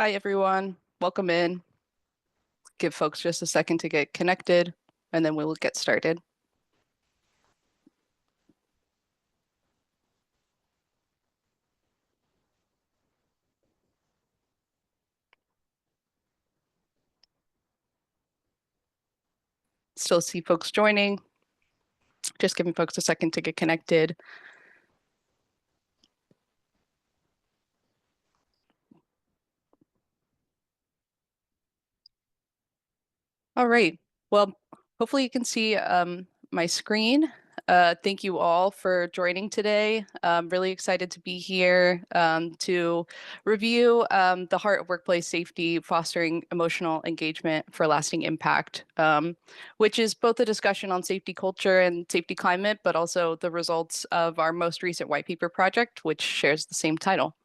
Hi, everyone. Welcome in. Give folks just a second to get connected, and then we'll get started. Still see folks joining. Just giving folks a second to get connected. All right. Well, hopefully you can see my screen. Thank you all for joining today. I'm really excited to be here to review the heart of workplace safety, fostering emotional engagement for lasting impact, which is both a discussion on safety culture and safety climate, but also the results of our most recent white paper project, which shares the same title.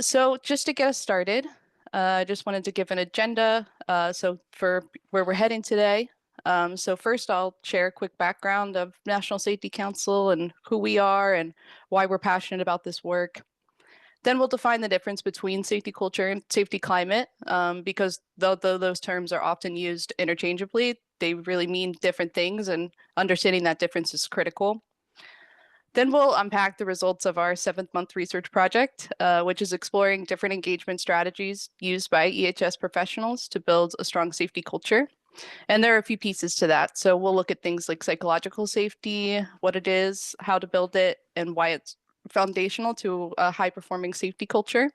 So just to get us started, I just wanted to give an agenda. So for where we're heading today. So first I'll share a quick background of National Safety Council and who we are and why we're passionate about this work. Then we'll define the difference between safety culture and safety climate, because though those terms are often used interchangeably, they really mean different things, and understanding that difference is critical. Then we'll unpack the results of our 7th-month research project, which is exploring different engagement strategies used by EHS professionals to build a strong safety culture. And there are a few pieces to that. So we'll look at things like psychological safety, what it is, how to build it, and why it's foundational to a high-performing safety culture.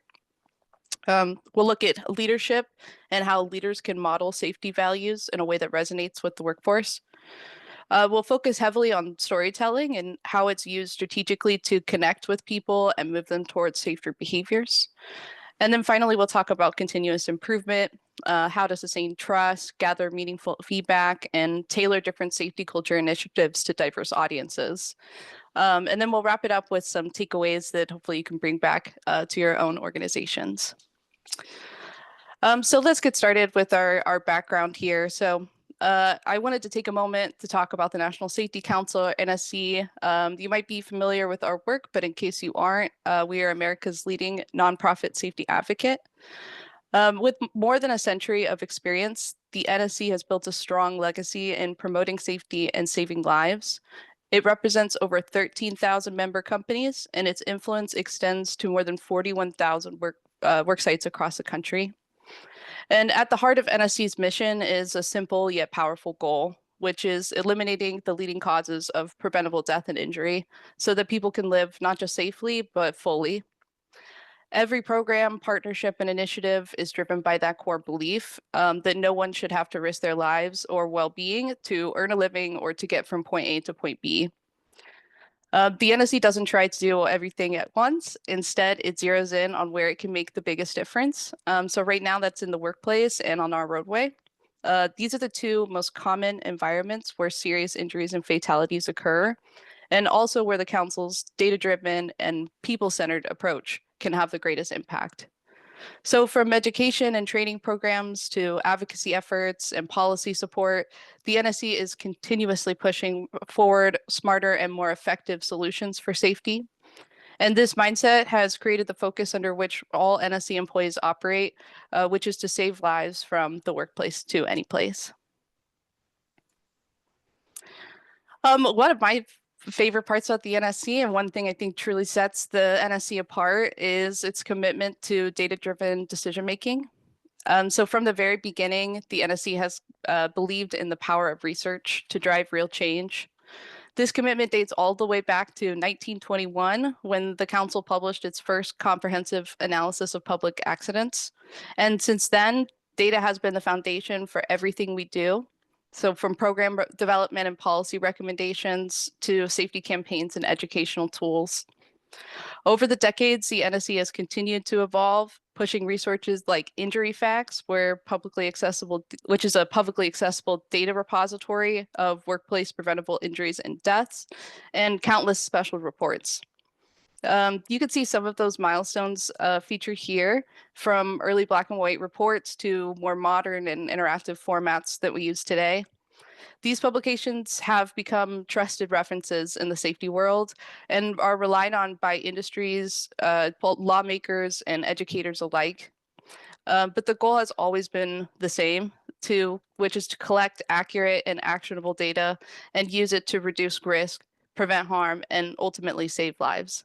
We'll look at leadership and how leaders can model safety values in a way that resonates with the workforce. We'll focus heavily on storytelling and how it's used strategically to connect with people and move them towards safer behaviors. And then finally, we'll talk about continuous improvement, how to sustain trust, gather meaningful feedback, and tailor different safety culture initiatives to diverse audiences. And then we'll wrap it up with some takeaways that hopefully you can bring back to your own organizations. So let's get started with our background here. So I wanted to take a moment to talk about the National Safety Council, or NSC. You might be familiar with our work, but in case you aren't, we are America's leading nonprofit safety advocate. With more than a century of experience, the NSC has built a strong legacy in promoting safety and saving lives. It represents over 13,000 member companies, and its influence extends to more than 41,000 work sites across the country. And at the heart of NSC's mission is a simple yet powerful goal, which is eliminating the leading causes of preventable death and injury so that people can live not just safely, but fully. Every program, partnership, and initiative is driven by that core belief that no one should have to risk their lives or well-being to earn a living or to get from point A to point B. The NSC doesn't try to do everything at once. Instead, it zeroes in on where it can make the biggest difference. So right now that's in the workplace and on our roadway. These are the two most common environments where serious injuries and fatalities occur, and also where the council's data-driven and people-centered approach can have the greatest impact. So from education and training programs to advocacy efforts and policy support, the NSC is continuously pushing forward smarter and more effective solutions for safety. And this mindset has created the focus under which all NSC employees operate, which is to save lives from the workplace to any place. One of my favorite parts about the NSC, and one thing I think truly sets the NSC apart, is its commitment to data-driven decision-making. So from the very beginning, the NSC has believed in the power of research to drive real change. This commitment dates all the way back to 1921, when the council published its first comprehensive analysis of public accidents. And since then, data has been the foundation for everything we do. So from program development and policy recommendations to safety campaigns and educational tools. Over the decades, the NSC has continued to evolve, pushing resources like Injury Facts, which is a publicly accessible data repository of workplace preventable injuries and deaths, and countless special reports. You can see some of those milestones featured here, from early black and white reports to more modern and interactive formats that we use today. These publications have become trusted references in the safety world and are relied on by industries, both lawmakers, and educators alike. But the goal has always been the same, which is to collect accurate and actionable data and use it to reduce risk, prevent harm, and ultimately save lives.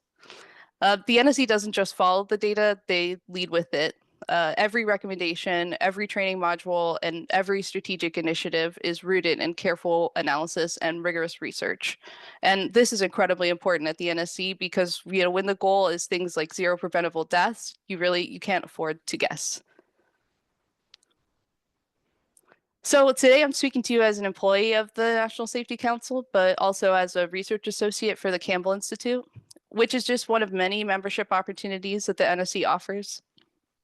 The NSC doesn't just follow the data, they lead with it. Every recommendation, every training module, and every strategic initiative is rooted in careful analysis and rigorous research. And this is incredibly important at the NSC because, when the goal is things like zero preventable deaths, you can't afford to guess. So today I'm speaking to you as an employee of the National Safety Council, but also as a research associate for the Campbell Institute, which is just one of many membership opportunities that the NSC offers.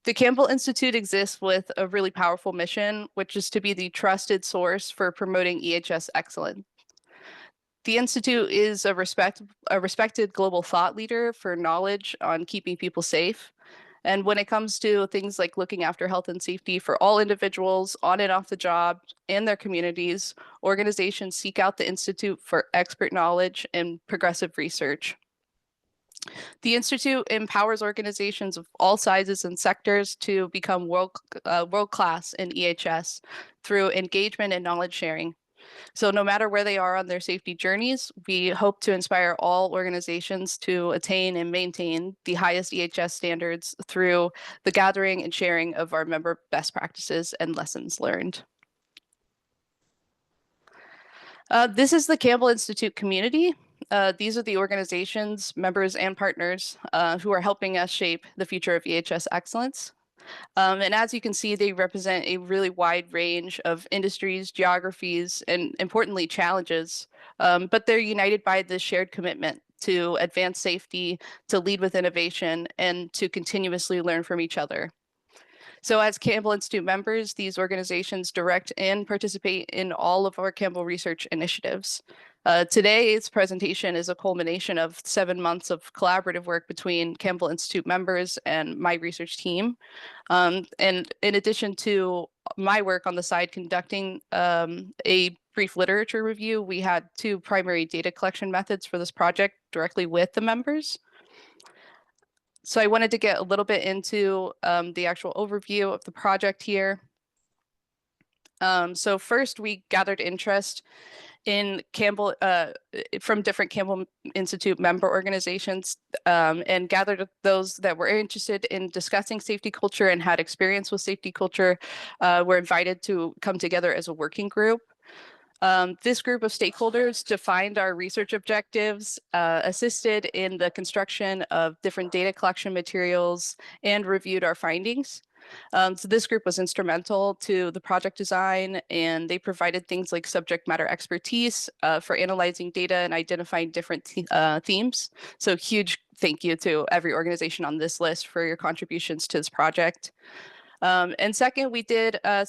The Campbell Institute exists with a really powerful mission, which is to be the trusted source for promoting EHS excellence. The Institute is a respected global thought leader for knowledge on keeping people safe. And when it comes to things like looking after health and safety for all individuals on and off the job and their communities, organizations seek out the Institute for expert knowledge and progressive research. The Institute empowers organizations of all sizes and sectors to become world-class in EHS through engagement and knowledge sharing. So no matter where they are on their safety journeys, we hope to inspire all organizations to attain and maintain the highest EHS standards through the gathering and sharing of our member best practices and lessons learned. This is the Campbell Institute community. These are the organizations, members, and partners who are helping us shape the future of EHS excellence. And as you can see, they represent a really wide range of industries, geographies, and importantly, challenges. But they're united by this shared commitment to advance safety, to lead with innovation, and to continuously learn from each other. So as Campbell Institute members, these organizations direct and participate in all of our Campbell research initiatives. Today's presentation is a culmination of 7 months of collaborative work between Campbell Institute members and my research team. And in addition to my work on the side conducting a brief literature review, we had 2 primary data collection methods for this project directly with the members. So I wanted to get a little bit into the actual overview of the project here. So first, we gathered interest in Campbell from different Campbell Institute member organizations and gathered those that were interested in discussing safety culture and had experience with safety culture were invited to come together as a working group. This group of stakeholders defined our research objectives, assisted in the construction of different data collection materials, and reviewed our findings. So this group was instrumental to the project design, and they provided things like subject matter expertise for analyzing data and identifying different themes. So huge thank you to every organization on this list for your contributions to this project. And second, we did a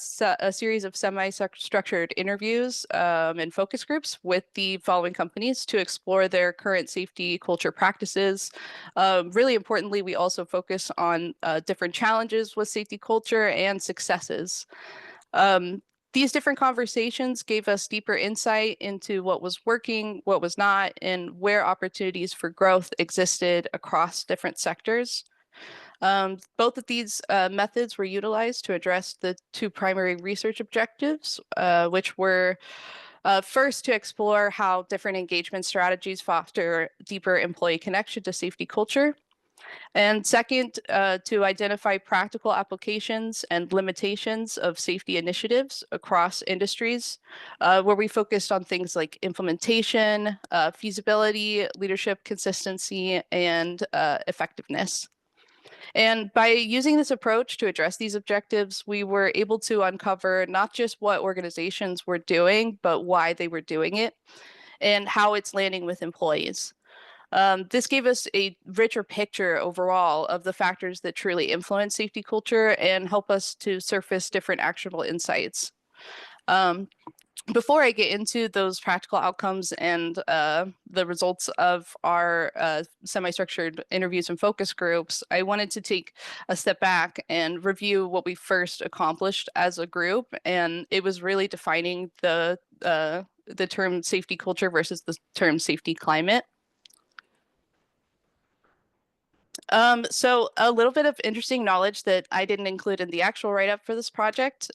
series of semi-structured interviews and focus groups with the following companies to explore their current safety culture practices. Really importantly, we also focus on different challenges with safety culture and successes. These different conversations gave us deeper insight into what was working, what was not, and where opportunities for growth existed across different sectors. Both of these methods were utilized to address the 2 primary research objectives, which were first to explore how different engagement strategies foster deeper employee connection to safety culture. And second, to identify practical applications and limitations of safety initiatives across industries, where we focused on things like implementation, feasibility, leadership consistency, and effectiveness. And by using this approach to address these objectives, we were able to uncover not just what organizations were doing, but why they were doing it and how it's landing with employees. This gave us a richer picture overall of the factors that truly influence safety culture and help us to surface different actionable insights. Before I get into those practical outcomes and the results of our semi-structured interviews and focus groups, I wanted to take a step back and review what we first accomplished as a group. And it was really defining the term safety culture versus the term safety climate. So a little bit of interesting knowledge that I didn't include in the actual write-up for this project.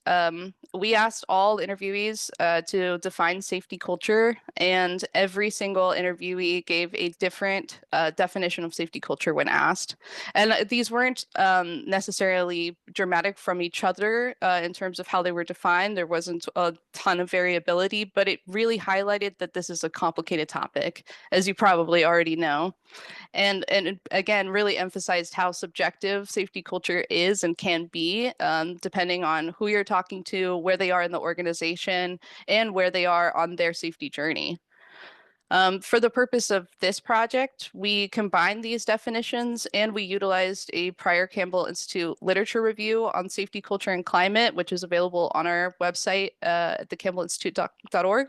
We asked all interviewees to define safety culture, and every single interviewee gave a different definition of safety culture when asked. And these weren't necessarily dramatic from each other in terms of how they were defined. There wasn't a ton of variability, but it really highlighted that this is a complicated topic, as you probably already know. And again, really emphasized how subjective safety culture is and can be, depending on who you're talking to, where they are in the organization, and where they are on their safety journey. For the purpose of this project, we combined these definitions and we utilized a prior Campbell Institute literature review on safety culture and climate, which is available on our website at thecampbellinstitute.org.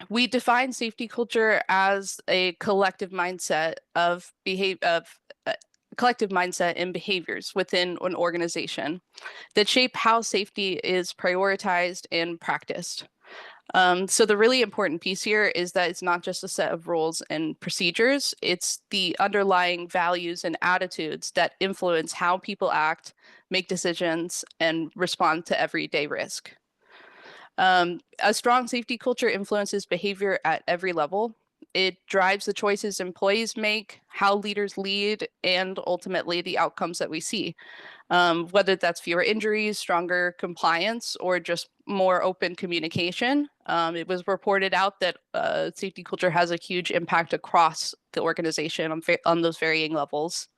We define safety culture as a collective mindset of collective mindset and behaviors within an organization that shape how safety is prioritized and practiced. So the really important piece here is that it's not just a set of rules and procedures, it's the underlying values and attitudes that influence how people act, make decisions, and respond to everyday risk. A strong safety culture influences behavior at every level. It drives the choices employees make, how leaders lead, and ultimately the outcomes that we see. Whether that's fewer injuries, stronger compliance, or just more open communication. It was reported out that safety culture has a huge impact across the organization on those varying levels.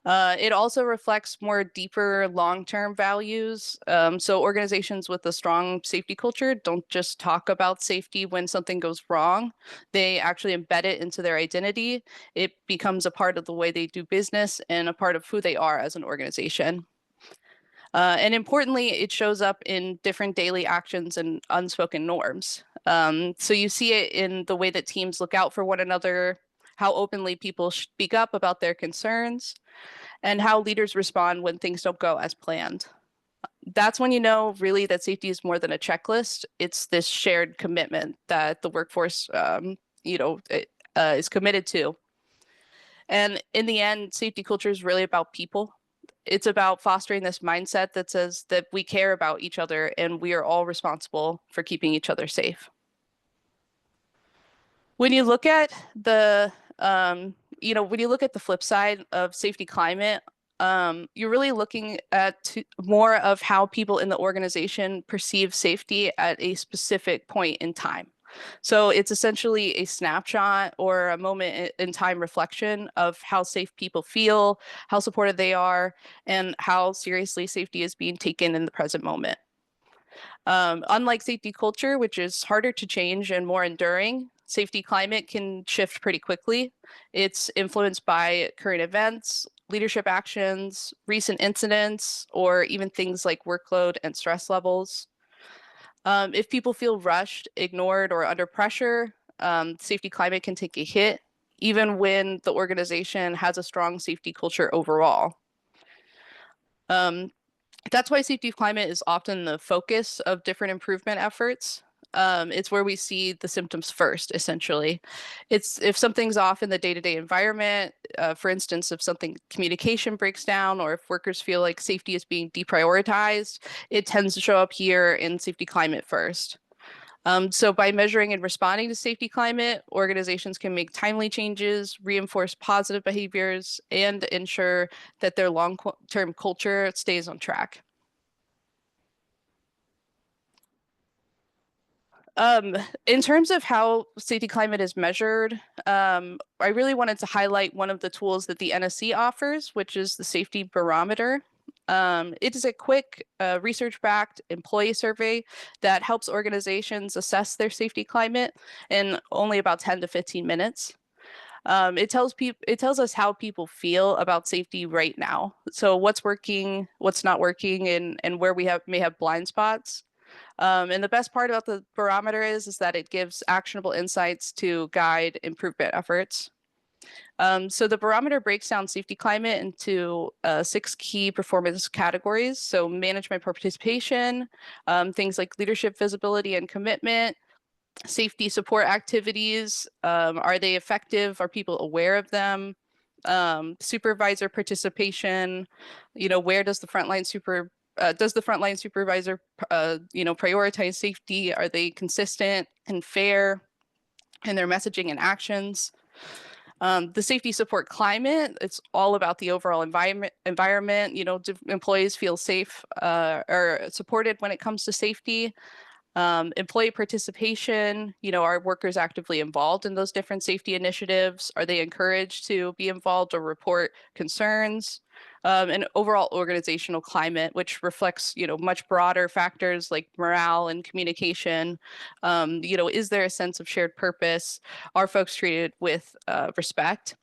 It also reflects more deeper long-term values. So organizations with a strong safety culture don't just talk about safety when something goes wrong. They actually embed it into their identity. It becomes a part of the way they do business and a part of who they are as an organization. And importantly, it shows up in different daily actions and unspoken norms. So you see it in the way that teams look out for one another, how openly people speak up about their concerns, and how leaders respond when things don't go as planned. That's when you know really that safety is more than a checklist. It's this shared commitment that the workforce, is committed to. And in the end, safety culture is really about people. It's about fostering this mindset that says that we care about each other and we are all responsible for keeping each other safe. When you look at when you look at the flip side of safety climate, you're really looking at more of how people in the organization perceive safety at a specific point in time. So it's essentially a snapshot or a moment in time reflection of how safe people feel, how supported they are, and how seriously safety is being taken in the present moment. Unlike safety culture, which is harder to change and more enduring, safety climate can shift pretty quickly. It's influenced by current events, leadership actions, recent incidents, or even things like workload and stress levels. If people feel rushed, ignored, or under pressure, safety climate can take a hit, even when the organization has a strong safety culture overall. That's why safety climate is often the focus of different improvement efforts. It's where we see the symptoms first, essentially. It's if something's off in the day-to-day environment, for instance, if something communication breaks down or if workers feel like safety is being deprioritized, it tends to show up here in safety climate first. So by measuring and responding to safety climate, organizations can make timely changes, reinforce positive behaviors, and ensure that their long-term culture stays on track. In terms of how safety climate is measured, I really wanted to highlight one of the tools that the NSC offers, which is the Safety Barometer. It is a quick research-backed employee survey that helps organizations assess their safety climate in only about 10 to 15 minutes. It tells us how people feel about safety right now. So what's working, what's not working, and where we may have blind spots. And the best part about the barometer is that it gives actionable insights to guide improvement efforts. So the barometer breaks down safety climate into 6 key performance categories. So management participation, things like leadership visibility and commitment, safety support activities. Are they effective? Are people aware of them? Supervisor participation, where does the frontline supervisor, prioritize safety? Are they consistent and fair in their messaging and actions? The safety support climate, it's all about the overall environment. Do employees feel safe or supported when it comes to safety? Employee participation, are workers actively involved in those different safety initiatives? Are they encouraged to be involved or report concerns? And overall organizational climate, which reflects, much broader factors like morale and communication. Is there a sense of shared purpose? Are folks treated with respect?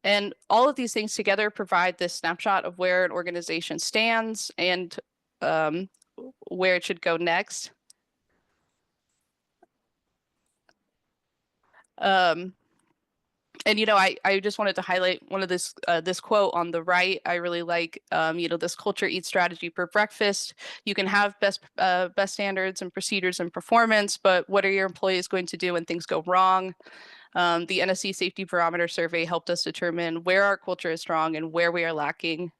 And all of these things together provide this snapshot of where an organization stands and where it should go next. Um, and I just wanted to highlight one of this quote on the right. I really like this culture eats strategy for breakfast. You can have best standards and procedures and performance, but what are your employees going to do when things go wrong? The NSC Safety Barometer survey helped us determine where our culture is strong and where we are lacking.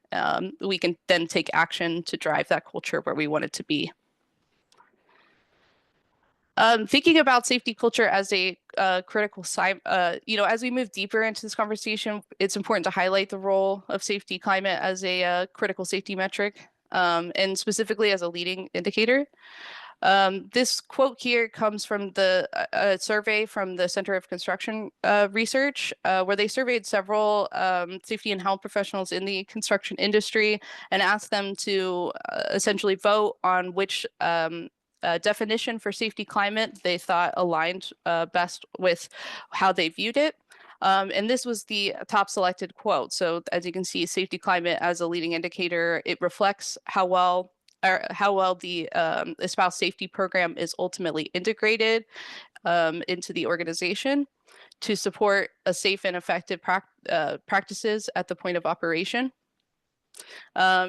We can then take action to drive that culture where we want it to be. Thinking about safety culture as a critical side, as we move deeper into this conversation, it's important to highlight the role of safety climate as a critical safety metric, and specifically as a leading indicator. This quote here comes from the survey from the Center of Construction Research, where they surveyed several safety and health professionals in the construction industry and asked them to essentially vote on which definition for safety climate they thought aligned best with how they viewed it. And this was the top selected quote. So as you can see, safety climate as a leading indicator, it reflects how well the espoused safety program is ultimately integrated into the organization to support a safe and effective practices at the point of operation.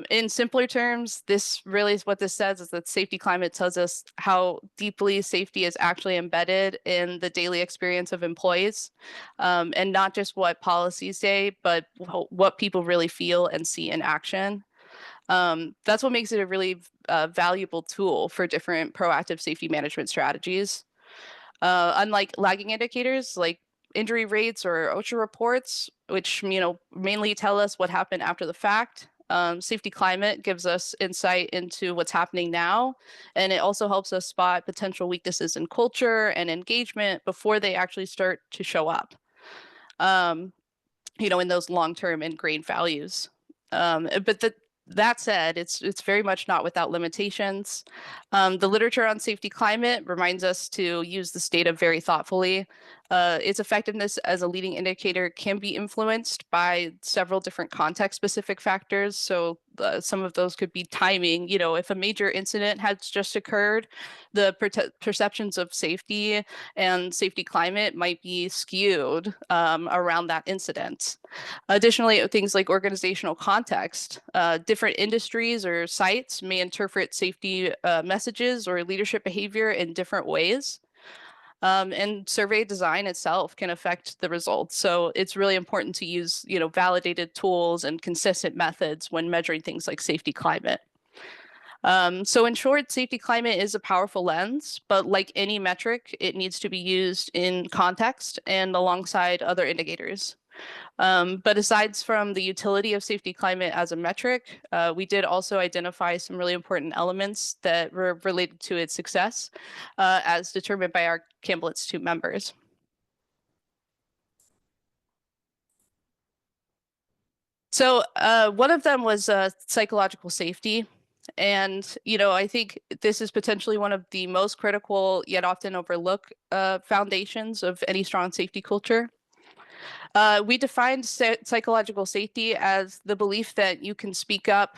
In simpler terms, this really is what this says is that safety climate tells us how deeply safety is actually embedded in the daily experience of employees, and not just what policies say, but what people really feel and see in action. That's what makes it a really valuable tool for different proactive safety management strategies. Unlike lagging indicators like injury rates or OSHA reports, which mainly tell us what happened after the fact, safety climate gives us insight into what's happening now, and it also helps us spot potential weaknesses in culture and engagement before they actually start to show up. In those long-term ingrained values. But that said, it's very much not without limitations. The literature on safety climate reminds us to use this data very thoughtfully. Its effectiveness as a leading indicator can be influenced by several different context-specific factors. So some of those could be timing. If a major incident has just occurred, the perceptions of safety and safety climate might be skewed around that incident. Additionally, things like organizational context, different industries or sites may interpret safety messages or leadership behavior in different ways. And survey design itself can affect the results. So it's really important to use, validated tools and consistent methods when measuring things like safety climate. So in short, safety climate is a powerful lens, but like any metric, it needs to be used in context and alongside other indicators. But aside from the utility of safety climate as a metric, we did also identify some really important elements that were related to its success as determined by our Campbell Institute members. So one of them was psychological safety. And, I think this is potentially one of the most critical yet often overlooked foundations of any strong safety culture. We defined psychological safety as the belief that you can speak up,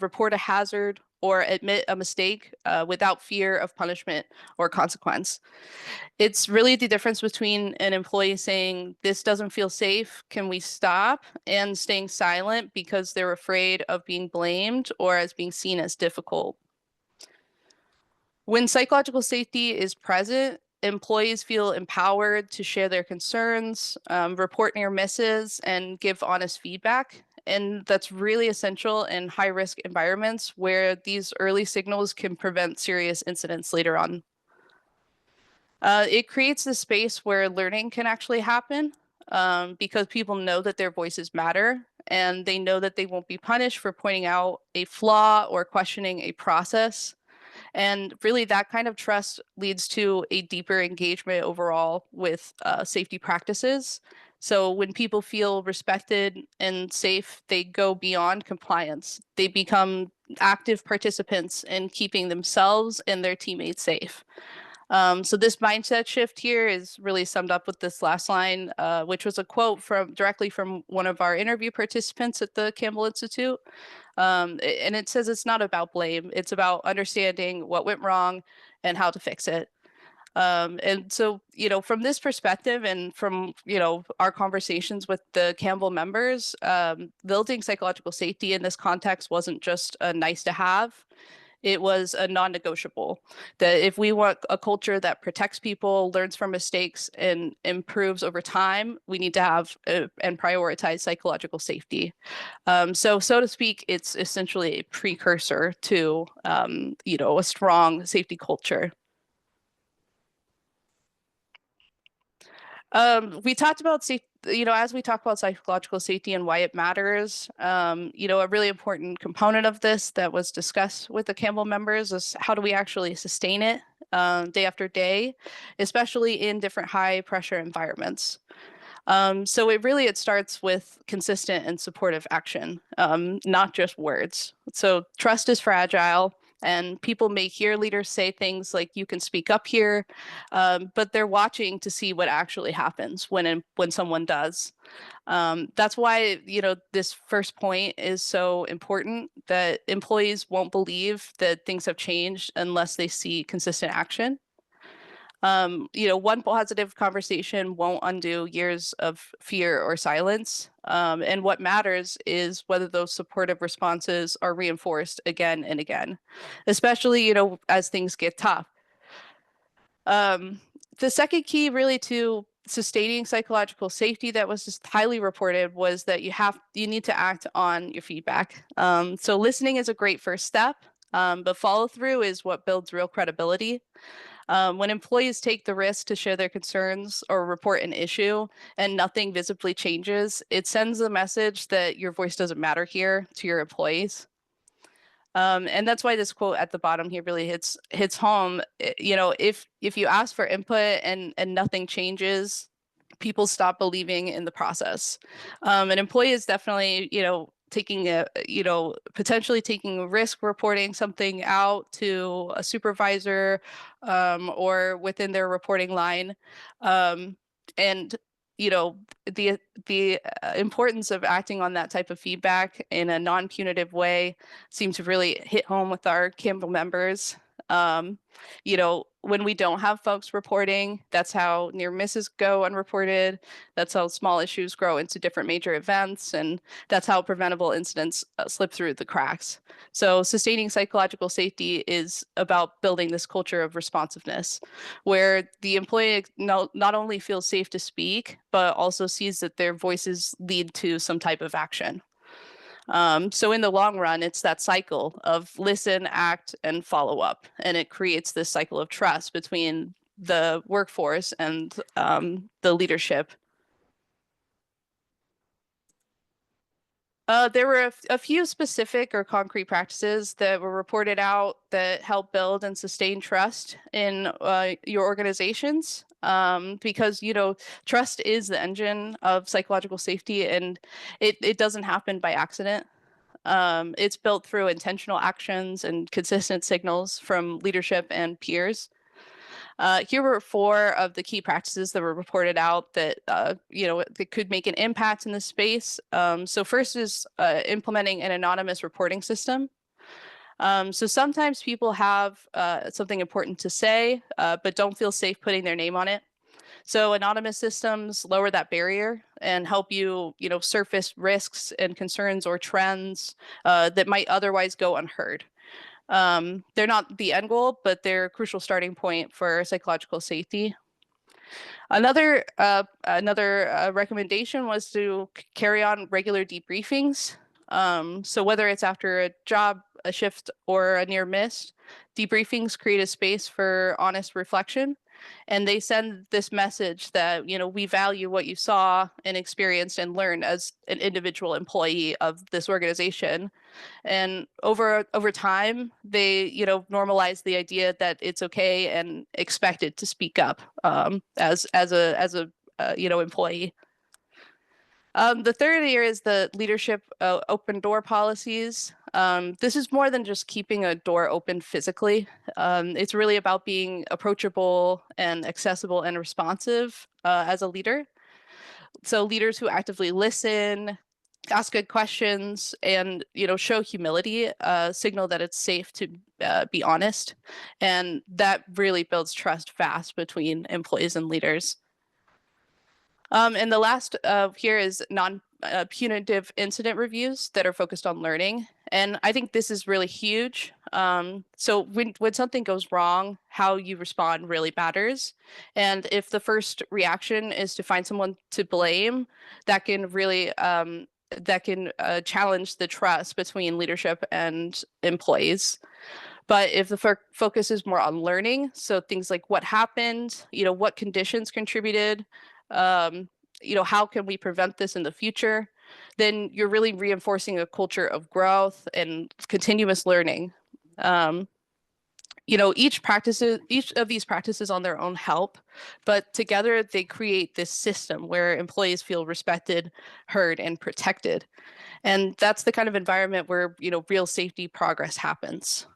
report a hazard, or admit a mistake without fear of punishment or consequence. It's really the difference between an employee saying, "This doesn't feel safe, can we stop?" and staying silent because they're afraid of being blamed or as being seen as difficult. When psychological safety is present, employees feel empowered to share their concerns, report near misses, and give honest feedback. And that's really essential in high risk environments where these early signals can prevent serious incidents later on. It creates a space where learning can actually happen because people know that their voices matter and they know that they won't be punished for pointing out a flaw or questioning a process. And really, that kind of trust leads to a deeper engagement overall with safety practices. So when people feel respected and safe, they go beyond compliance. They become active participants in keeping themselves and their teammates safe. So this mindset shift here is really summed up with this last line, which was a quote from directly from one of our interview participants at the Campbell Institute. And it says it's not about blame, it's about understanding what went wrong and how to fix it. And so, from this perspective and from, our conversations with the Campbell members, building psychological safety in this context wasn't just a nice to have. It was a non-negotiable that if we want a culture that protects people, learns from mistakes, and improves over time, we need to have and prioritize psychological safety. So to speak, it's essentially a precursor to, a strong safety culture. We talked about as we talk about psychological safety and why it matters, a really important component of this that was discussed with the Campbell members is how do we actually sustain it day after day, especially in different high pressure environments. So it starts with consistent and supportive action, not just words. So trust is fragile, and people may hear leaders say things like "you can speak up here," but they're watching to see what actually happens when someone does. That's why this first point is so important. That employees won't believe that things have changed unless they see consistent action. One positive conversation won't undo years of fear or silence. And what matters is whether those supportive responses are reinforced again and again, especially, as things get tough. The second key really to sustaining psychological safety that was just highly reported was that you need to act on your feedback. So listening is a great first step, but follow through is what builds real credibility. When employees take the risk to share their concerns or report an issue and nothing visibly changes, it sends the message that your voice doesn't matter here to your employees. And that's why this quote at the bottom here really hits home. If you ask for input and nothing changes, people stop believing in the process. An employee is definitely, potentially taking a risk reporting something out to a supervisor or within their reporting line. And the importance of acting on that type of feedback in a non-punitive way seemed to really hit home with our Campbell members. When we don't have folks reporting, that's how near misses go unreported. That's how small issues grow into different major events. And that's how preventable incidents slip through the cracks. So sustaining psychological safety is about building this culture of responsiveness where the employee not only feels safe to speak, but also sees that their voices lead to some type of action. So in the long run, it's that cycle of listen, act, and follow up. And it creates this cycle of trust between the workforce and the leadership. There were a few specific or concrete practices that were reported out that help build and sustain trust in your organizations. Because, trust is the engine of psychological safety and it doesn't happen by accident. It's built through intentional actions and consistent signals from leadership and peers. Here were four of the key practices that were reported out that that could make an impact in this space. So first is implementing an anonymous reporting system. So sometimes people have something important to say, but don't feel safe putting their name on it. So anonymous systems lower that barrier and help you, surface risks and concerns or trends that might otherwise go unheard. They're not the end goal, but they're a crucial starting point for psychological safety. Another recommendation was to carry on regular debriefings. So whether it's after a job, a shift, or a near miss, debriefings create a space for honest reflection, and they send this message that we value what you saw and experienced and learned as an individual employee of this organization. And over time, they normalize the idea that it's okay and expected to speak up as a employee. The third area is the leadership open door policies. This is more than just keeping a door open physically. It's really about being approachable and accessible and responsive as a leader. So leaders who actively listen, ask good questions, and show humility signal that it's safe to be honest, and that really builds trust fast between employees and leaders. And the last here is non-punitive incident reviews that are focused on learning. And I think this is really huge. So when something goes wrong, how you respond really matters. And if the first reaction is to find someone to blame, that can really challenge the trust between leadership and employees. But if the focus is more on learning, so things like what happened, what conditions contributed, um, how can we prevent this in the future, then you're really reinforcing a culture of growth and continuous learning. Um, each of these practices on their own help, but together they create this system where employees feel respected, heard, and protected. And that's the kind of environment where, real safety progress happens.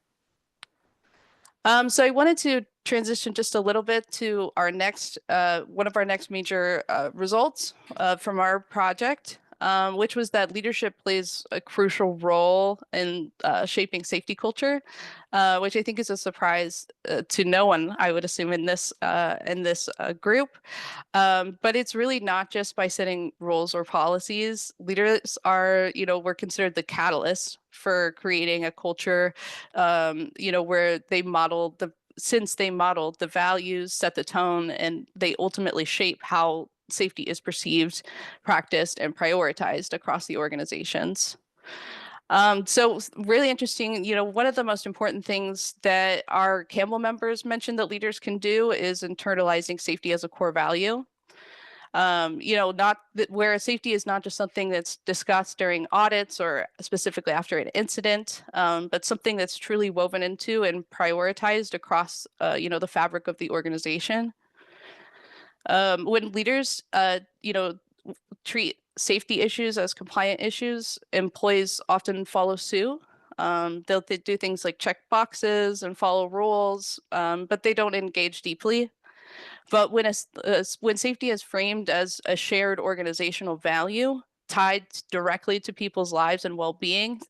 So I wanted to transition just a little bit to our next, one of our next major results from our project, which was that leadership plays a crucial role in shaping safety culture, which I think is a surprise to no one, I would assume, in this group. But it's really not just by setting rules or policies. Leaders are, we're considered the catalyst for creating a culture, where since they modeled the values, set the tone, and they ultimately shape how safety is perceived, practiced, and prioritized across the organizations. So really interesting, one of the most important things that our Campbell members mentioned that leaders can do is internalizing safety as a core value. Not that where safety is not just something that's discussed during audits or specifically after an incident, but something that's truly woven into and prioritized across, the fabric of the organization. When leaders, treat safety issues as compliant issues, employees often follow suit. They'll do things like check boxes and follow rules, but they don't engage deeply. But when safety is framed as a shared organizational value tied directly to people's lives and well-being,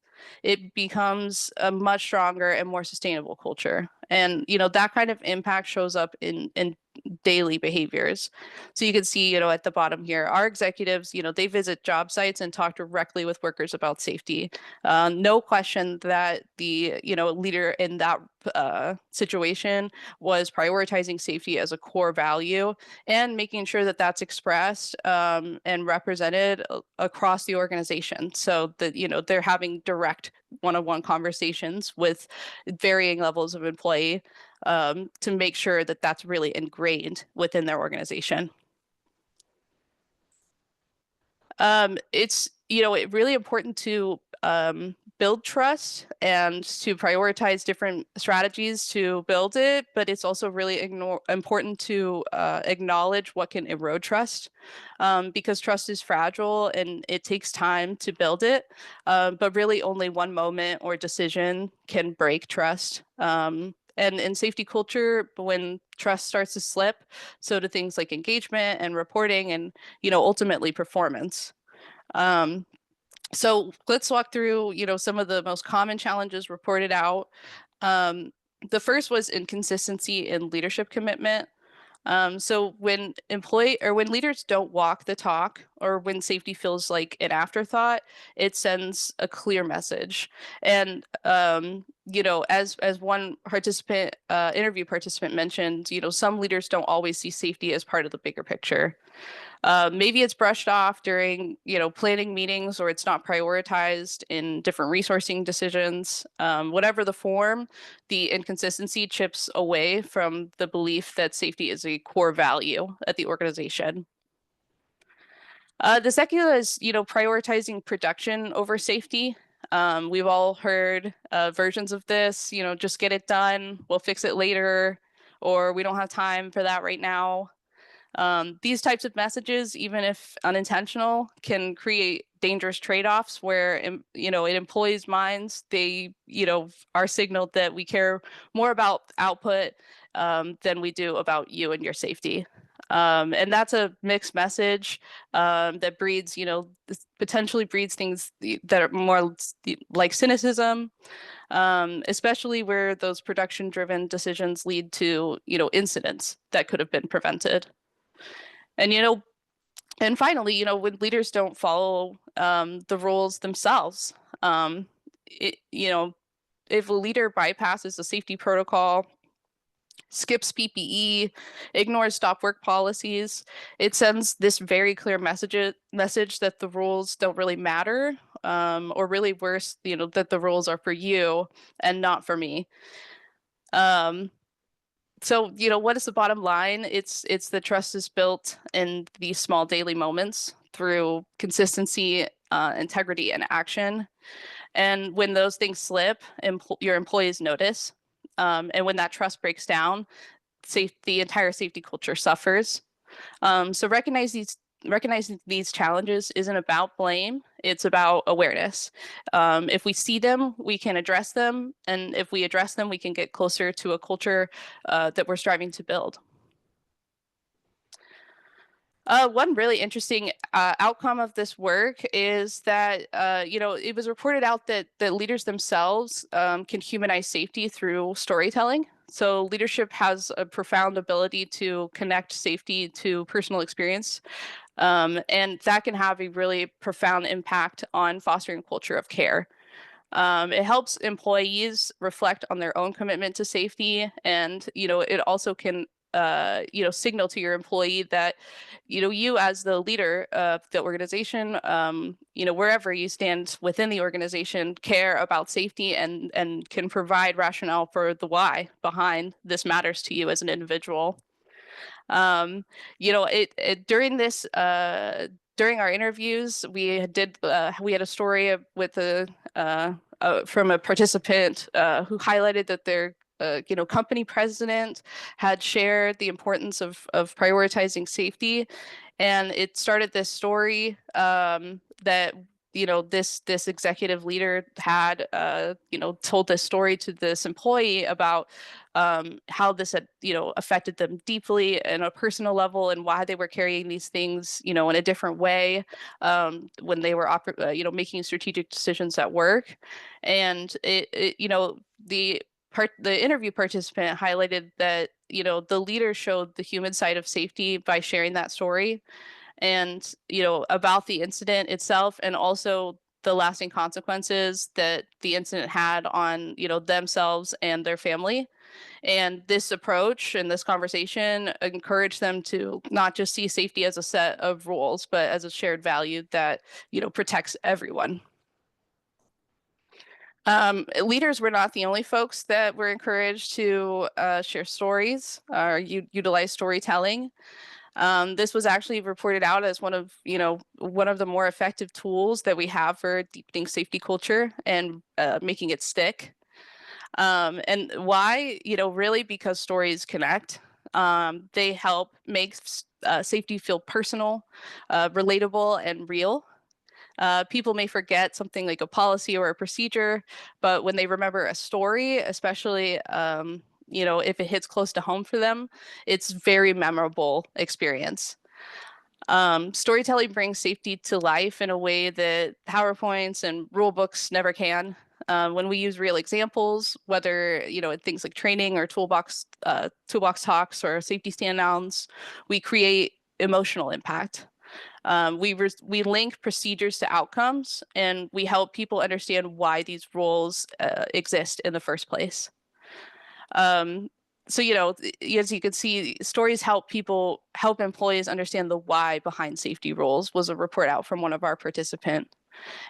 it becomes a much stronger and more sustainable culture. And that kind of impact shows up in daily behaviors. So you can see, at the bottom here, our executives, they visit job sites and talk directly with workers about safety. No question that the leader in that situation was prioritizing safety as a core value and making sure that that's expressed and represented across the organization, so that they're having direct one-on-one conversations with varying levels of employee to make sure that that's really ingrained within their organization. It's really important to build trust and to prioritize different strategies to build it, but it's also really important to acknowledge what can erode trust, because trust is fragile and it takes time to build it, but really only one moment or decision can break trust. And in safety culture, when trust starts to slip, so do things like engagement and reporting and ultimately performance. Um, So let's walk through, some of the most common challenges reported out. Um, the first was inconsistency in leadership commitment. So when leaders don't walk the talk, or when safety feels like an afterthought, it sends a clear message. And as one interview participant mentioned, some leaders don't always see safety as part of the bigger picture. Maybe it's brushed off during, planning meetings, or it's not prioritized in different resourcing decisions. Whatever the form, the inconsistency chips away from the belief that safety is a core value at the organization. The second is, prioritizing production over safety. We've all heard versions of this, just get it done, we'll fix it later, or we don't have time for that right now. These types of messages, even if unintentional, can create dangerous trade-offs where, in employees' minds, they, are signaled that we care more about output than we do about you and your safety. And that's a mixed message that breeds, potentially breeds things that are more like cynicism, especially where those production-driven decisions lead to, incidents that could have been prevented. And and finally, when leaders don't follow the rules themselves, um, if a leader bypasses a safety protocol, skips PPE, ignores stop work policies, it sends this very clear message that the rules don't really matter, or really worse, that the rules are for you and not for me. So, what is the bottom line? It's the trust is built in these small daily moments through consistency, integrity, and action. And when those things slip, your employees notice. And when that trust breaks down, the entire safety culture suffers. So recognizing these challenges isn't about blame, it's about awareness. If we see them, we can address them. And if we address them, we can get closer to a culture that we're striving to build. One really interesting outcome of this work is that, it was reported out that leaders themselves can humanize safety through storytelling. So leadership has a profound ability to connect safety to personal experience. And that can have a really profound impact on fostering a culture of care. It helps employees reflect on their own commitment to safety, and it also can signal to your employee that you as the leader of the organization, wherever you stand within the organization, care about safety and can provide rationale for the why behind this matters to you as an individual. During this during our interviews, we had a story with from a participant who highlighted that their company president had shared the importance of prioritizing safety, and it started this story that this executive leader had told this story to this employee about how this had affected them deeply in a personal level, and why they were carrying these things in a different way when they were making strategic decisions at work. And the interview participant highlighted that the leader showed the human side of safety by sharing that story, and about the incident itself, and also the lasting consequences that the incident had on themselves and their family. And this approach and this conversation encouraged them to not just see safety as a set of rules, but as a shared value that protects everyone. Leaders were not the only folks that were encouraged to share stories or utilize storytelling. This was actually reported out as one of the more effective tools that we have for deepening safety culture and making it stick. And why? Really because stories connect. They help make safety feel personal, relatable, and real. People may forget something like a policy or a procedure, but when they remember a story, especially if it hits close to home for them, it's very memorable experience. Storytelling brings safety to life in a way that PowerPoints and rule books never can. When we use real examples, whether in things like training or toolbox talks or safety stand-downs, we create emotional impact. We link procedures to outcomes, and we help people understand why these rules exist in the first place. Um, so, as you can see, stories help employees understand the why behind safety rules, was a report out from one of our participants.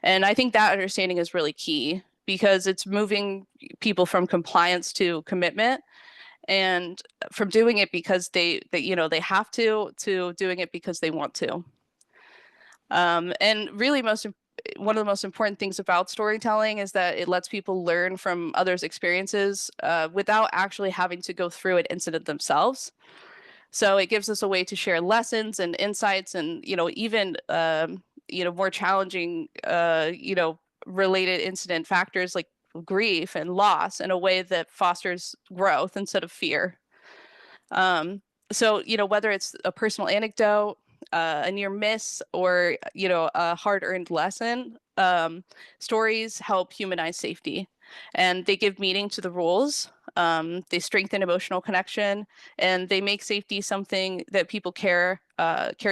And I think that understanding is really key because it's moving people from compliance to commitment, and from doing it because they have to doing it because they want to. And really one of the most important things about storytelling is that it lets people learn from others' experiences without actually having to go through an incident themselves. So it gives us a way to share lessons and insights and, even, more challenging, related incident factors like grief and loss in a way that fosters growth instead of fear. So, whether it's a personal anecdote, a near miss, or, a hard-earned lesson, stories help humanize safety, and they give meaning to the rules. They strengthen emotional connection, and they make safety something that people carry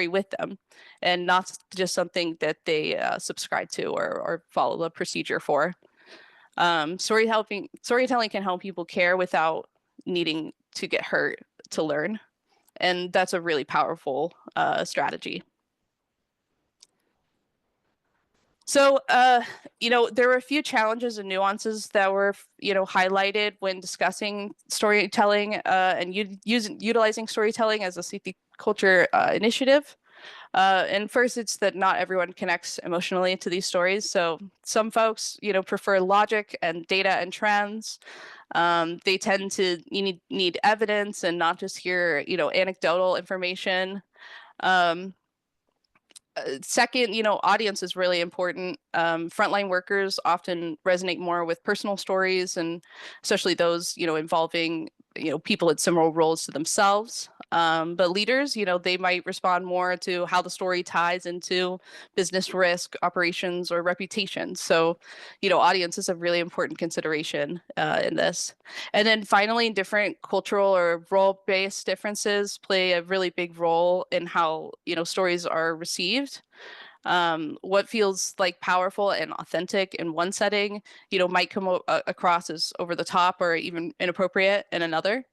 with them, and not just something that they subscribe to or follow the procedure for. Storytelling can help people care without needing to get hurt to learn. And that's a really powerful strategy. So, there were a few challenges and nuances that were, highlighted when discussing storytelling and utilizing storytelling as a safety culture initiative. And first, it's that not everyone connects emotionally to these stories. So some folks, prefer logic and data and trends. They tend to need evidence and not just hear, anecdotal information. Um, Second, audience is really important. Frontline workers often resonate more with personal stories, and especially those, involving, people in similar roles to themselves. But leaders, they might respond more to how the story ties into business risk, operations, or reputation. So, audience is a really important consideration in this. And then finally, different cultural or role-based differences play a really big role in how, stories are received. What feels like powerful and authentic in one setting, might come across as over the top or even inappropriate in another.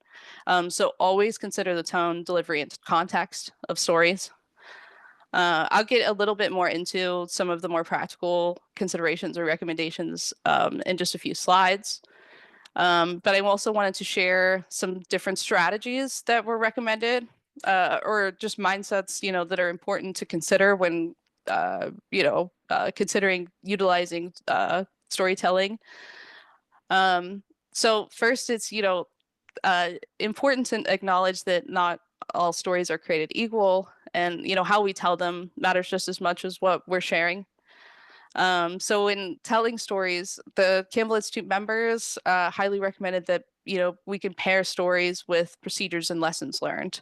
So always consider the tone, delivery, and context of stories. I'll get a little bit more into some of the more practical considerations or recommendations in just a few slides. But I also wanted to share some different strategies that were recommended or just mindsets, that are important to consider when, considering utilizing storytelling. So first, it's, important to acknowledge that not all stories are created equal, and, how we tell them matters just as much as what we're sharing. So in telling stories, the Campbell Institute members highly recommended that, we can pair stories with procedures and lessons learned.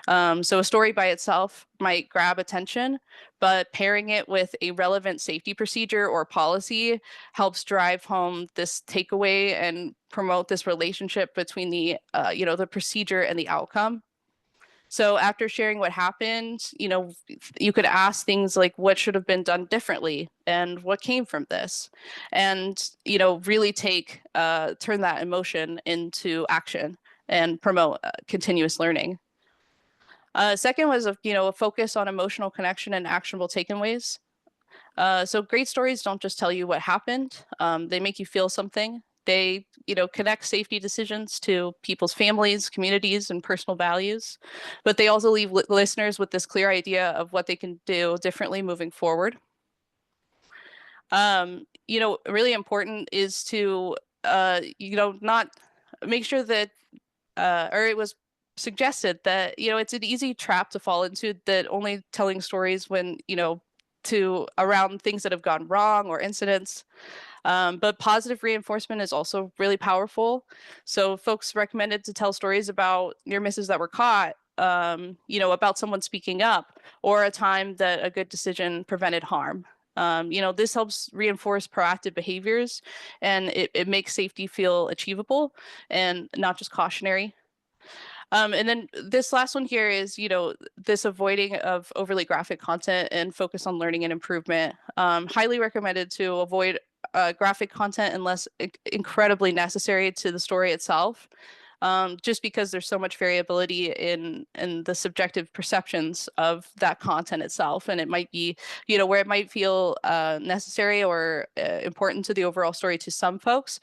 So a story by itself might grab attention, but pairing it with a relevant safety procedure or policy helps drive home this takeaway and promote this relationship between the procedure and the outcome. So after sharing what happened, you could ask things like what should have been done differently and what came from this, and, really turn that emotion into action and promote continuous learning. Second was a focus on emotional connection and actionable takeaways. So great stories don't just tell you what happened. They make you feel something. They, connect safety decisions to people's families, communities, and personal values. But they also leave listeners with this clear idea of what they can do differently moving forward. Really important is to, not make sure that, or it was suggested that, it's an easy trap to fall into, that only telling stories when, to around things that have gone wrong or incidents. But positive reinforcement is also really powerful. So folks recommended to tell stories about near misses that were caught, about someone speaking up or a time that a good decision prevented harm. This helps reinforce proactive behaviors, and it makes safety feel achievable and not just cautionary. And then this last one here is, this avoiding of overly graphic content and focus on learning and improvement. Highly recommended to avoid graphic content unless incredibly necessary to the story itself. Just because there's so much variability in the subjective perceptions of that content itself, and it might be, where it might feel necessary or important to the overall story to some folks,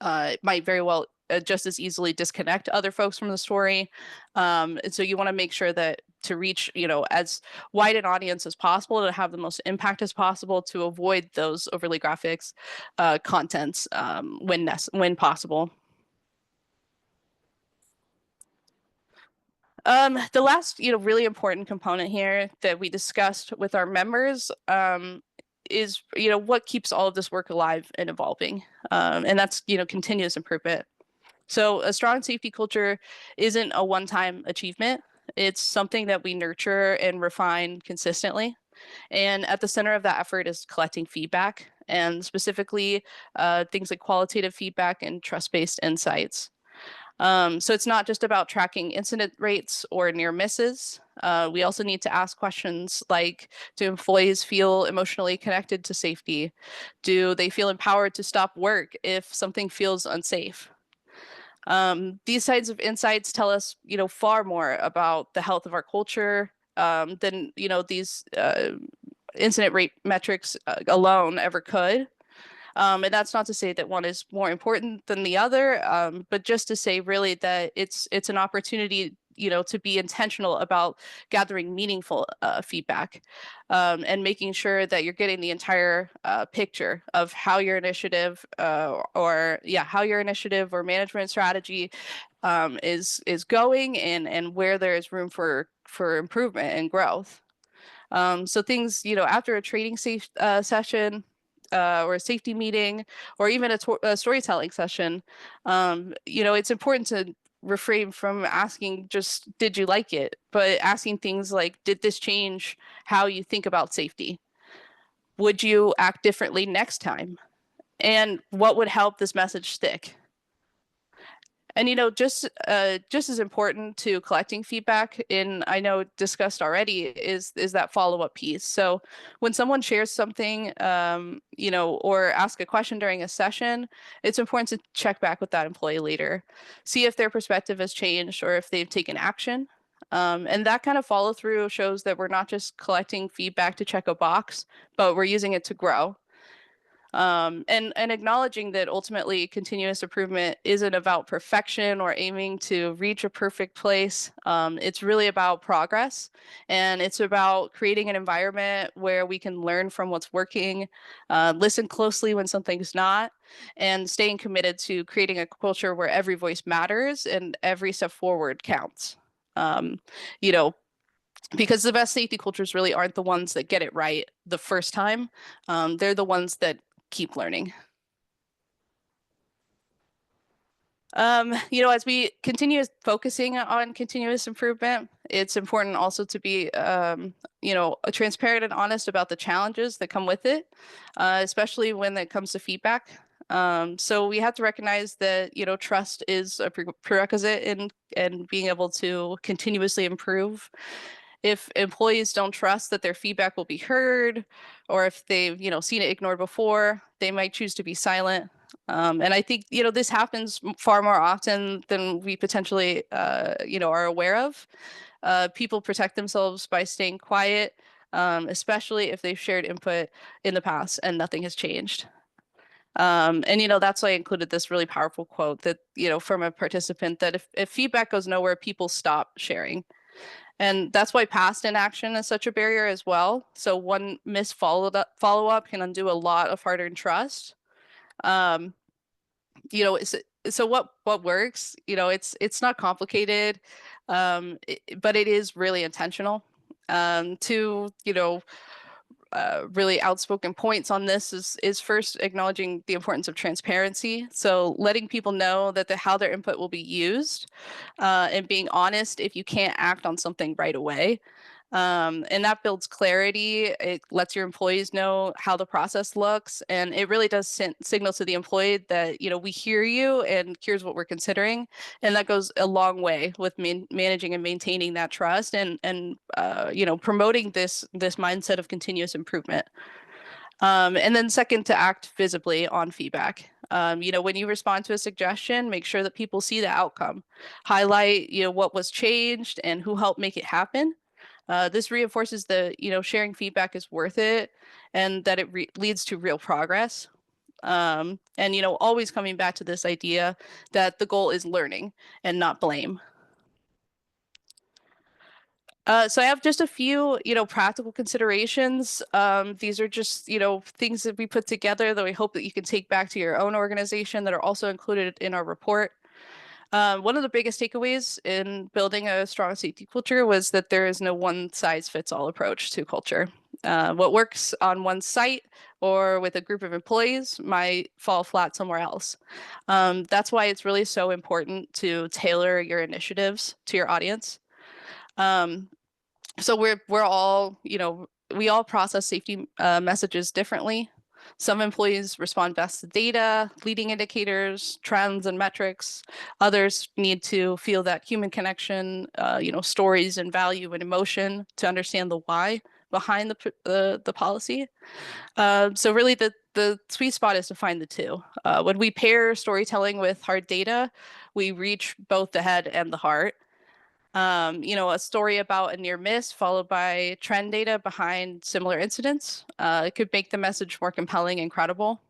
it might very well just as easily disconnect other folks from the story. And so you want to make sure that to reach, as wide an audience as possible, to have the most impact as possible, to avoid those overly graphics contents when possible. The last, really important component here that we discussed with our members is, what keeps all of this work alive and evolving. And that's, continuous improvement. So a strong safety culture isn't a one-time achievement. It's something that we nurture and refine consistently. And at the center of that effort is collecting feedback, and specifically things like qualitative feedback and trust-based insights. So it's not just about tracking incident rates or near misses. We also need to ask questions like, do employees feel emotionally connected to safety? Do they feel empowered to stop work if something feels unsafe? These kinds of insights tell us, far more about the health of our culture than, these incident rate metrics alone ever could. And that's not to say that one is more important than the other, but just to say really that it's an opportunity, to be intentional about gathering meaningful feedback and making sure that you're getting the entire picture of how your initiative how your initiative or management strategy is going, and where there is room for improvement and growth. So things, after a training session or a safety meeting, or even a storytelling session, it's important to refrain from asking just, did you like it? But asking things like, did this change how you think about safety? Would you act differently next time? And what would help this message stick? And just as important to collecting feedback, I know discussed already, is that follow-up piece. So when someone shares something, or ask a question during a session, it's important to check back with that employee later, see if their perspective has changed or if they've taken action. And that kind of follow through shows that we're not just collecting feedback to check a box, but we're using it to grow. And acknowledging that ultimately continuous improvement isn't about perfection or aiming to reach a perfect place. It's really about progress, and it's about creating an environment where we can learn from what's working, listen closely when something's not, and staying committed to creating a culture where every voice matters and every step forward counts. Um, you know, because the best safety cultures really aren't the ones that get it right the first time. They're the ones that keep learning. As we continue focusing on continuous improvement, it's important also to be, transparent and honest about the challenges that come with it, especially when it comes to feedback. So we have to recognize that, trust is a prerequisite in being able to continuously improve. If employees don't trust that their feedback will be heard, or if they've, seen it ignored before, they might choose to be silent. And I think, this happens far more often than we potentially, are aware of. People protect themselves by staying quiet, especially if they've shared input in the past and nothing has changed. And that's why I included this really powerful quote that, from a participant, that if feedback goes nowhere, people stop sharing. And that's why past inaction is such a barrier as well. So one missed follow-up can undo a lot of hard-earned trust. Um, so what works? It's not complicated, but it is really intentional. To really outspoken points on this is first acknowledging the importance of transparency. So letting people know that how their input will be used, and being honest if you can't act on something right away. And that builds clarity. It lets your employees know how the process looks, and it really does signal to the employee that, we hear you and here's what we're considering. And that goes a long way with managing and maintaining that trust and promoting this mindset of continuous improvement. And then second, to act visibly on feedback. When you respond to a suggestion, make sure that people see the outcome. Highlight, what was changed and who helped make it happen. This reinforces sharing feedback is worth it and that it leads to real progress. And always coming back to this idea that the goal is learning and not blame. So I have just a few, practical considerations. These are just, things that we put together that we hope that you can take back to your own organization that are also included in our report. One of the biggest takeaways in building a strong safety culture was that there is no one size fits all approach to culture. What works on one site or with a group of employees might fall flat somewhere else. That's why it's really so important to tailor your initiatives to your audience. So we're all, we all process safety messages differently. Some employees respond best to data, leading indicators, trends, and metrics. Others need to feel that human connection, stories and value and emotion to understand the why behind the policy. So really the sweet spot is to find the two. When we pair storytelling with hard data, we reach both the head and the heart. A story about a near miss followed by trend data behind similar incidents. It could make the message more compelling and credible.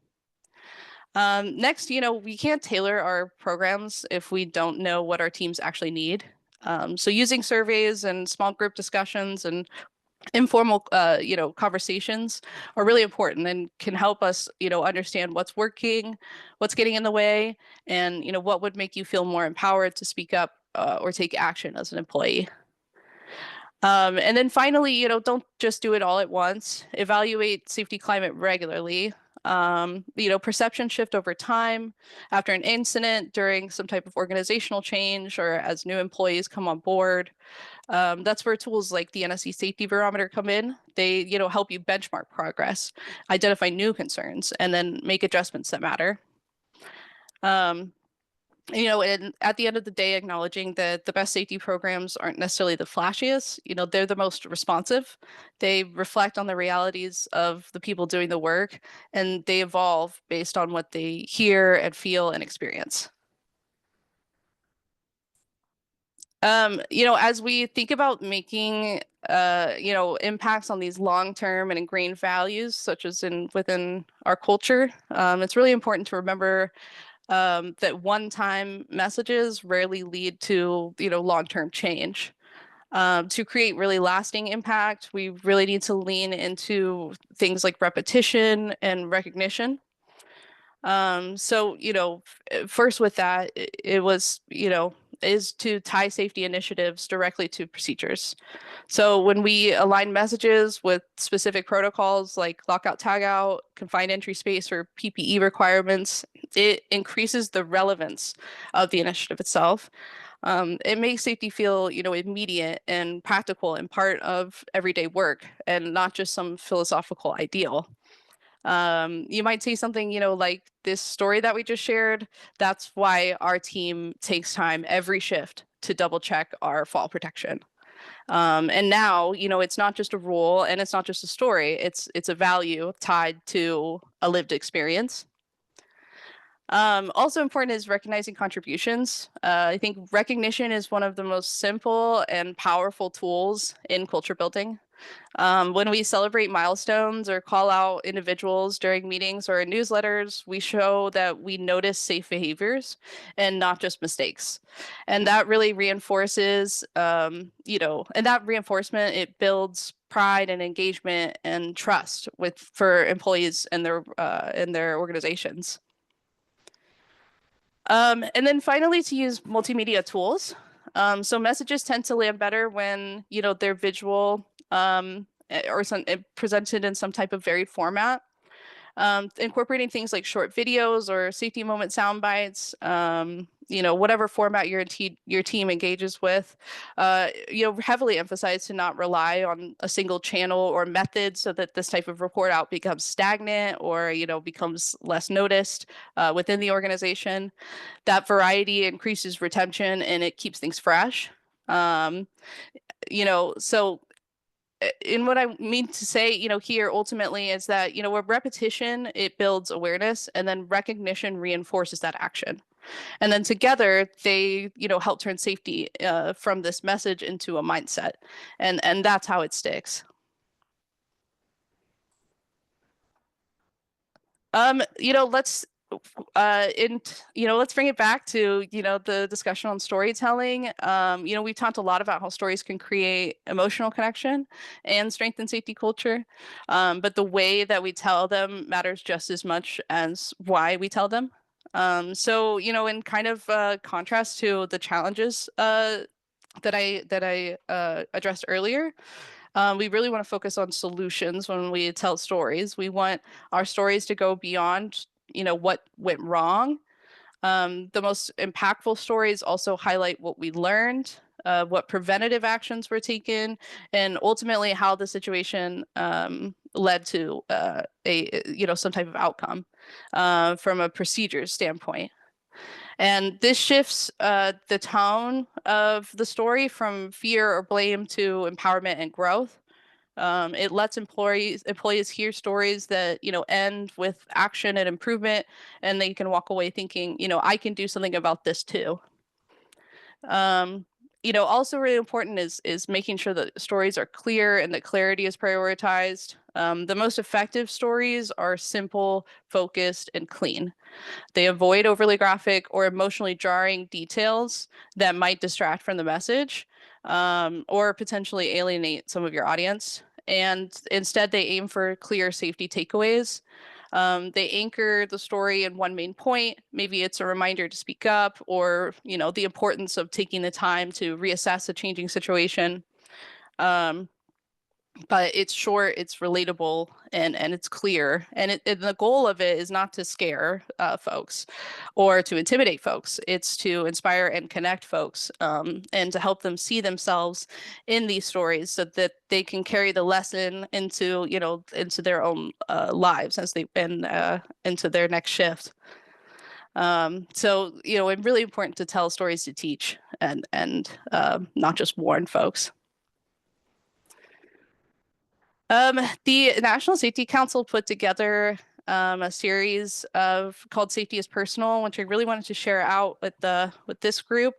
Next, we can't tailor our programs if we don't know what our teams actually need. So using surveys and small group discussions and informal, conversations are really important and can help us, understand what's working, what's getting in the way, and, what would make you feel more empowered to speak up or take action as an employee. And then finally, don't just do it all at once. Evaluate safety climate regularly. Perception shift over time after an incident, during some type of organizational change, or as new employees come on board. That's where tools like the NSC Safety Barometer come in. They, help you benchmark progress, identify new concerns, and then make adjustments that matter. And at the end of the day, acknowledging that the best safety programs aren't necessarily the flashiest, they're the most responsive. They reflect on the realities of the people doing the work, and they evolve based on what they hear and feel and experience. As we think about making, impacts on these long-term and ingrained values, such as within our culture, it's really important to remember that one-time messages rarely lead to, long-term change. To create really lasting impact, we really need to lean into things like repetition and recognition. So, first with that, it was, is to tie safety initiatives directly to procedures. So when we align messages with specific protocols like lockout, tagout, confined entry space, or PPE requirements, it increases the relevance of the initiative itself. It makes safety feel, immediate and practical and part of everyday work and not just some philosophical ideal. You might see something, like this story that we just shared. That's why our team takes time every shift to double check our fall protection. And now, it's not just a rule and it's not just a story. It's a value tied to a lived experience. Also important is recognizing contributions. I think recognition is one of the most simple and powerful tools in culture building. When we celebrate milestones or call out individuals during meetings or in newsletters, we show that we notice safe behaviors and not just mistakes. And that really reinforces, and that reinforcement, it builds pride and engagement and trust for employees and their organizations. And then finally, to use multimedia tools. So messages tend to land better when, they're visual, or presented in some type of varied format. Incorporating things like short videos or safety moment sound bites, whatever format your team engages with, heavily emphasize to not rely on a single channel or method so that this type of report out becomes stagnant or, becomes less noticed within the organization. That variety increases retention and it keeps things fresh. So in what I mean to say, here ultimately is that, with repetition, it builds awareness and then recognition reinforces that action. And then together they, help turn safety from this message into a mindset. And that's how it sticks. Let's let's bring it back to, the discussion on storytelling. We've talked a lot about how stories can create emotional connection and strengthen safety culture. But the way that we tell them matters just as much as why we tell them. So, in kind of contrast to the challenges that I addressed earlier, we really want to focus on solutions when we tell stories. We want our stories to go beyond, what went wrong. The most impactful stories also highlight what we learned, what preventative actions were taken, and ultimately how the situation led to some type of outcome from a procedure standpoint. And this shifts the tone of the story from fear or blame to empowerment and growth. It lets employees hear stories that, end with action and improvement, and they can walk away thinking, I can do something about this too. Also really important is making sure that stories are clear and that clarity is prioritized. The most effective stories are simple, focused, and clean. They avoid overly graphic or emotionally jarring details that might distract from the message or potentially alienate some of your audience. And instead, they aim for clear safety takeaways. They anchor the story in one main point. Maybe it's a reminder to speak up or, the importance of taking the time to reassess a changing situation. But it's short, it's relatable, and it's clear. And the goal of it is not to scare folks or to intimidate folks. It's to inspire and connect folks and to help them see themselves in these stories so that they can carry the lesson into, into their own lives as they into their next shift. So, it's really important to tell stories to teach and not just warn folks. The National Safety Council put together a series called Safety is Personal, which I really wanted to share out with this group.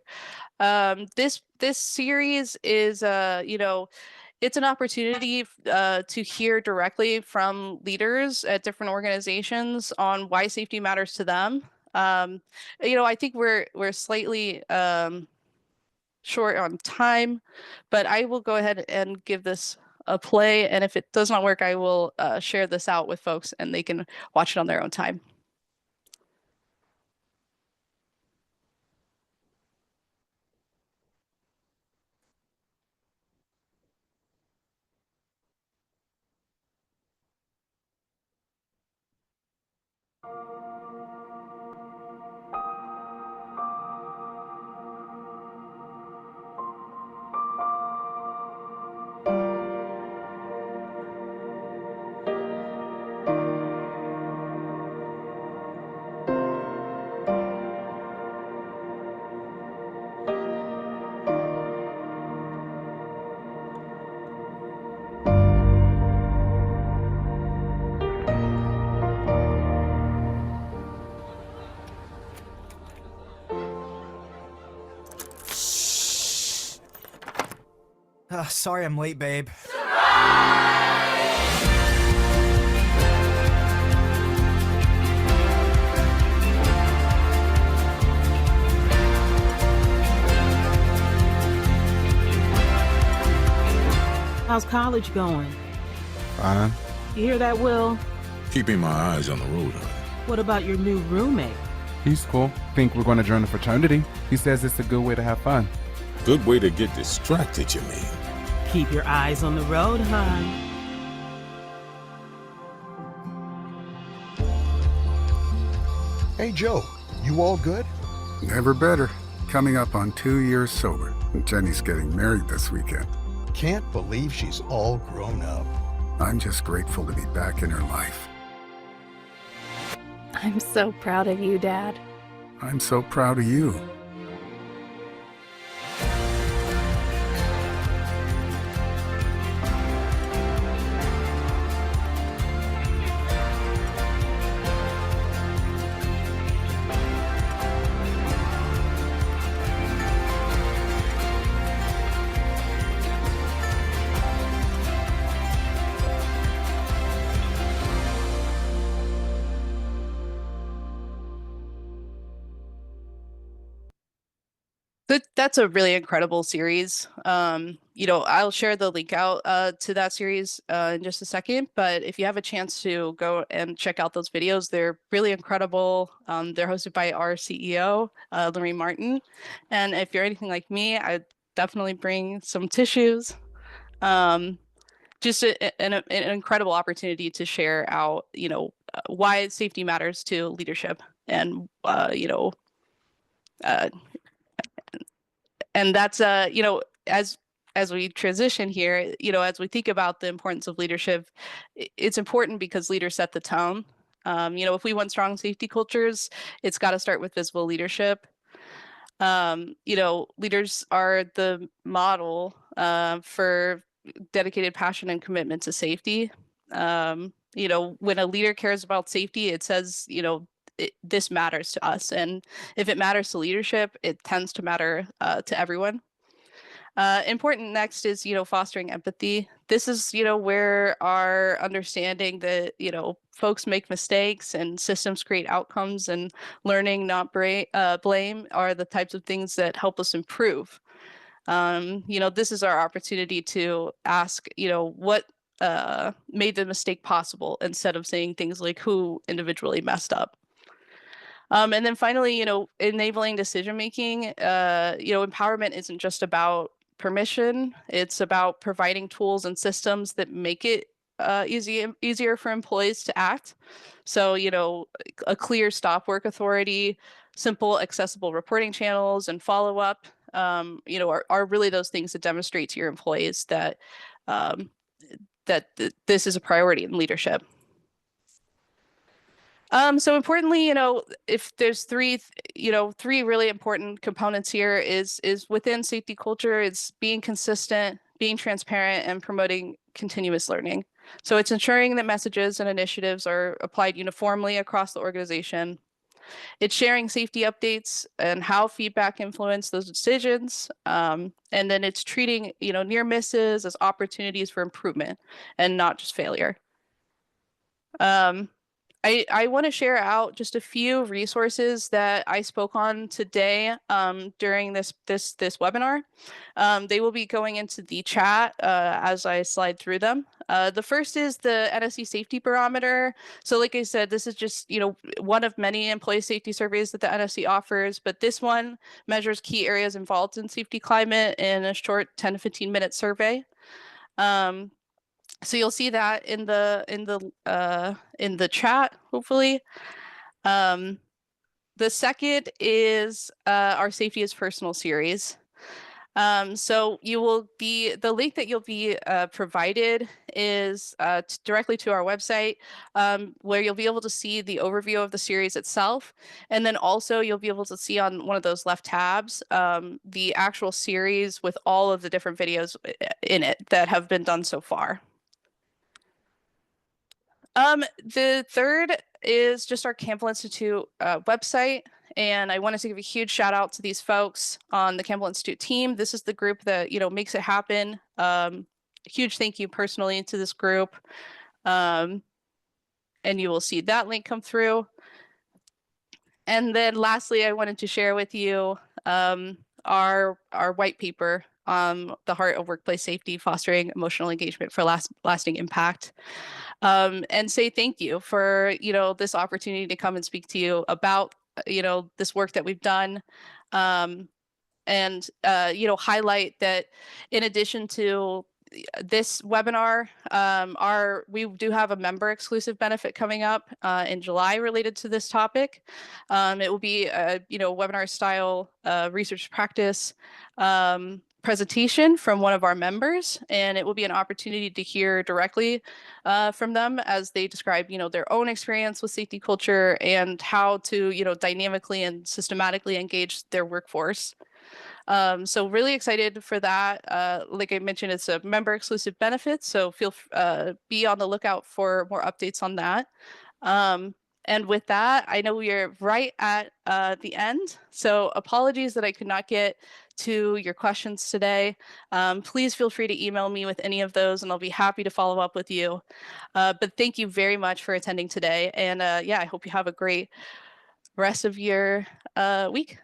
This series is it's an opportunity to hear directly from leaders at different organizations on why safety matters to them. I think we're slightly short on time, but I will go ahead and give this a play, and if it does not work, I will share this out with folks and they can watch it on their own time. Sorry I'm late, babe. How's college going? Fine. You hear that, Will? Keeping my eyes on the road, honey. What about your new roommate? He's cool. Think we're going to join a fraternity. He says it's a good way to have fun. Good way to get distracted, you mean? Keep your eyes on the road, hon. Hey, Joe, you all good? Never better. Coming up on 2 years sober. And Jenny's getting married this weekend. Can't believe she's all grown up. I'm just grateful to be back in her life. I'm so proud of you, Dad. I'm so proud of you. That's a really incredible series. I'll share the link out to that series in just a second, but if you have a chance to go and check out those videos, they're really incredible. They're hosted by our CEO, Lorraine Martin. And if you're anything like me, I'd definitely bring some tissues. Just an incredible opportunity to share out, why safety matters to leadership and, and that's as we transition here, as we think about the importance of leadership, it's important because leaders set the tone. If we want strong safety cultures, it's got to start with visible leadership. Leaders are the model for dedicated passion and commitment to safety. When a leader cares about safety, it says, this matters to us. And if it matters to leadership, it tends to matter to everyone. Important next is, fostering empathy. This is, where our understanding that, folks make mistakes and systems create outcomes, and learning, not blame, are the types of things that help us improve. This is our opportunity to ask, what made the mistake possible, instead of saying things like who individually messed up. And then finally, enabling decision making. Empowerment isn't just about permission. It's about providing tools and systems that make it easier for employees to act. So, a clear stop work authority, simple, accessible reporting channels, and follow up, are really those things that demonstrate to your employees that this is a priority in leadership. So importantly, if there's three really important components here is within safety culture, it's being consistent, being transparent, and promoting continuous learning. So it's ensuring that messages and initiatives are applied uniformly across the organization. It's sharing safety updates and how feedback influence those decisions. And then it's treating, near misses as opportunities for improvement and not just failure. I want to share out just a few resources that I spoke on today during this webinar. They will be going into the chat as I slide through them. The first is the NSC Safety Barometer. So like I said, this is just one of many employee safety surveys that the NSC offers, but this one measures key areas involved in safety climate in a short 10 to 15 minute survey. So you'll see that in the chat, hopefully. The second is our Safety is Personal series. So the link that you'll be provided is directly to our website, where you'll be able to see the overview of the series itself. And then also you'll be able to see on one of those left tabs, the actual series with all of the different videos in it that have been done so far. The third is just our Campbell Institute website. And I wanted to give a huge shout out to these folks on the Campbell Institute team. This is the group that, makes it happen. Huge thank you personally to this group. And you will see that link come through. And then lastly, I wanted to share with you our white paper, the heart of workplace safety, fostering emotional engagement for lasting impact. And say thank you for, this opportunity to come and speak to you about, this work that we've done. And, highlight that in addition to, this webinar, we do have a member exclusive benefit coming up in July related to this topic. It will be a webinar style research practice presentation from one of our members, and it will be an opportunity to hear directly from them as they describe their own experience with safety culture and how to dynamically and systematically engage their workforce. So really excited for that. Like I mentioned, it's a member exclusive benefit, so be on the lookout for more updates on that. And with that, I know we are right at the end, so apologies that I could not get to your questions today. Please feel free to email me with any of those, and I'll be happy to follow up with you. But thank you very much for attending today, and yeah, I hope you have a great rest of your week.